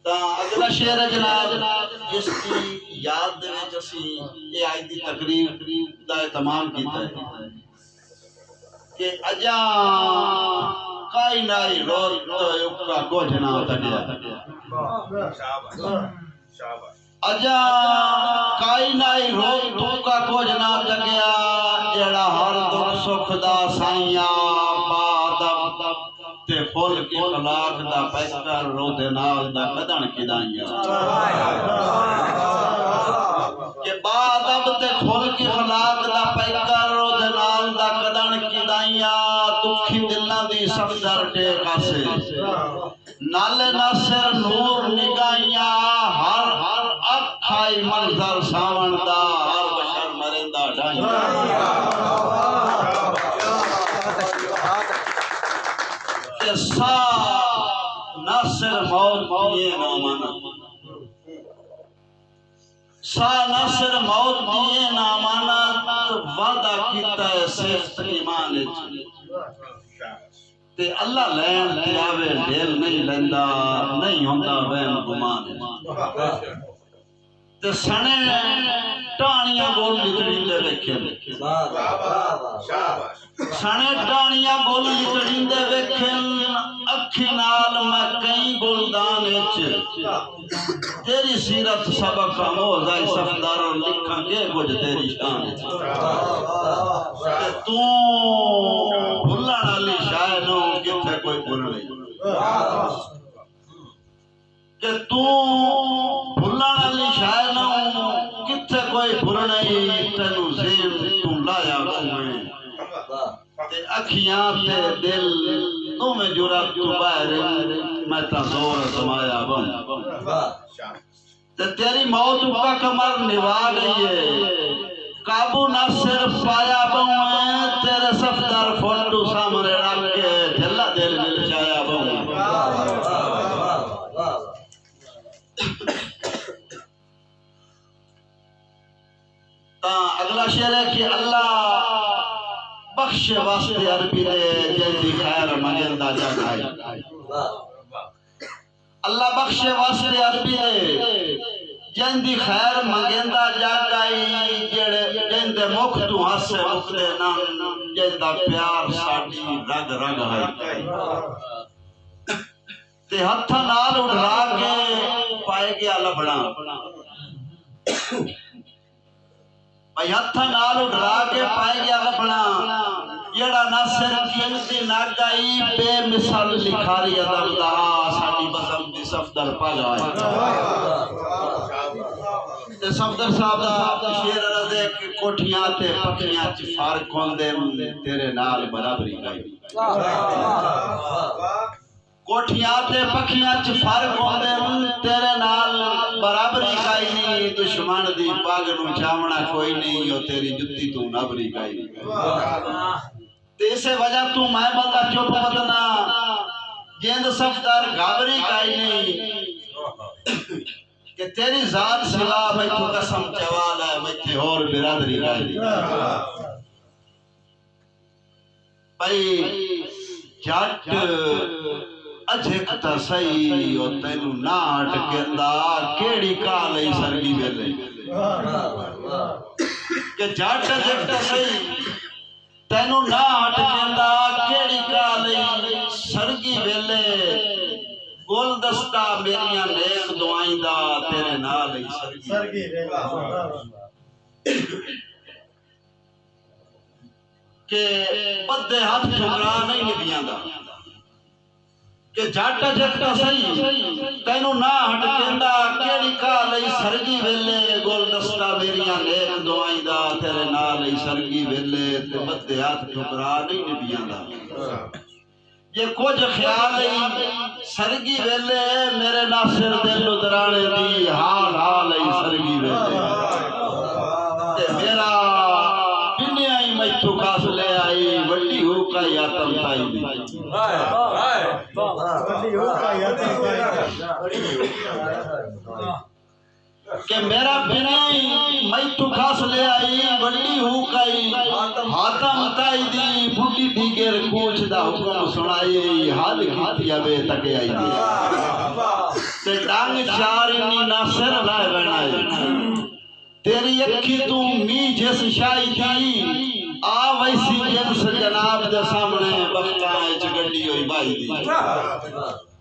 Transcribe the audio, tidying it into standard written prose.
अगला शेर है जनाब जिसकी याद दे विच असी ये आज दी तकरीर दा इत्माम कीता है कि अजा काई नाई रोल का कुछ ना तकिया अजा काई नाई रोल का कुछ ना तकिया जेड़ा हर दुख सुख दा साइया ते फुल के खलाक दा पैकर रोदे नाल दा कदन किदाइया के बाद अब ते फुल के खलाक दा पैकर रोदे नाल दा कदन किदाइया दुखी दिलां दी सफदर टेक आसे नाले नासिर नूर निगाइया हर हर अखाई मंजर सावन दा हर बशर मरिंदा ढाइया सा नासिर मौत दिए ना माना सा नासिर मौत दिए ना माना वादा कीता है सिफ्त ईमान ते अल्लाह लैन ते आवे ढेल नहीं लेंदा नहीं होंदा वहम गुमान ते सने टाणियां बोल निकली दे वेखे सने टाणियां बोल निकली दे वेखे अखी नाल मैं कई गुलदान विच तेरी सीरत सबक मोज़ा सफदर लिखां के कुछ तेरी शान ते तू भुलण वाली शाय नो किथे कोई भुल नहीं के तू भुलण वाली शाय नो किथे कोई भुल नहीं तेनू ज़ेन तू लाया मैं ते अखियां ते दिल तू में जुरा तू बाहर मैं ता जोर समाया बन ते तेरी मौत का कमर निभा गई है काबू ना सिर पाया बन तेरे सफदर फोटो सामने रख के दिला दिल मिल जाया बन अगला शेर है कि अल्लाह बख्शे वास्ते अरबी दे जल्दी खैर मंगदा जगाई अल्लाह बख्शे वास्ते अरबी दे जल्दी खैर मंगदा जगाई जेड़े देंदे मुख तू हासे मुकदे ना जेंदा प्यार साडी रग रग है ते हथ नाल उठा के पाए गया लबड़ा भाई हथ नाल उठा के पाए गया लबड़ा जेड़ा नासिर कीमती नागाई बेमिसाल लिखारी अदब दा साडी बसम दी सफदर पागा ते सफदर साहब दा शेर रज़े कि कोठियां ते पखियां च फर्क होंदे तेरे नाल बराबरी गाई कोठियां ते पखियां च फर्क होंदे तेरे नाल बराबरी काई नहीं दुश्मन दी पग नू चावना कोई नहीं ओ तेरी जुत्ती तू नबरी काई ते इसे वजह तू मैं बंदा चुप मतना जेंद सफदर घाबरी काई नहीं कि तेरी जात सिवा मैं तू कसम चवाल है मैं ते और बिरादरी काई भाई जट अजक ता सही ओ तेनू ना अटकेंदा केड़ी काल है सरगी वेले के जट अजक ता सही तेनू ना अटकेंदा केड़ी काल है सरगी वेले गुलदस्ता मेरियां नेक दुआईंदा तेरे नाल है सरगी के बद्दे हाथ ठुकरा नहीं निभियांदा के जट जट्टा सही तेनू ना हटकेंदा केड़ी काल है सरगी वेले गुलदस्ता मेरियां नेक दुआईंदा तेरे नाल है सरगी वेले ते बद्दे हाथ ठुकरा नहीं निभियांदा ये कुछ ख्याल है सरगी वेले मेरे नासिर दिल उतराने दी हाल हाल है सरगी वेले ते मेरा बिन्या ही मैथू खास ले आई वड्डी हो का यातम ताई दी के मेरा बिना मैथू खास ले आई वड्डी हो कई हातम ताई दी बुढ़ी ढीगर कूच दा हुक्म सुनाई हाल कीती अबे तक आई दी ते डांग चार इन्नी ना सिर लाए बनाए तेरी अखी तू मी जिस शाही थी आ वैसी जिस जनाब दे सामने बख्ता च गड्डी होई भाई दी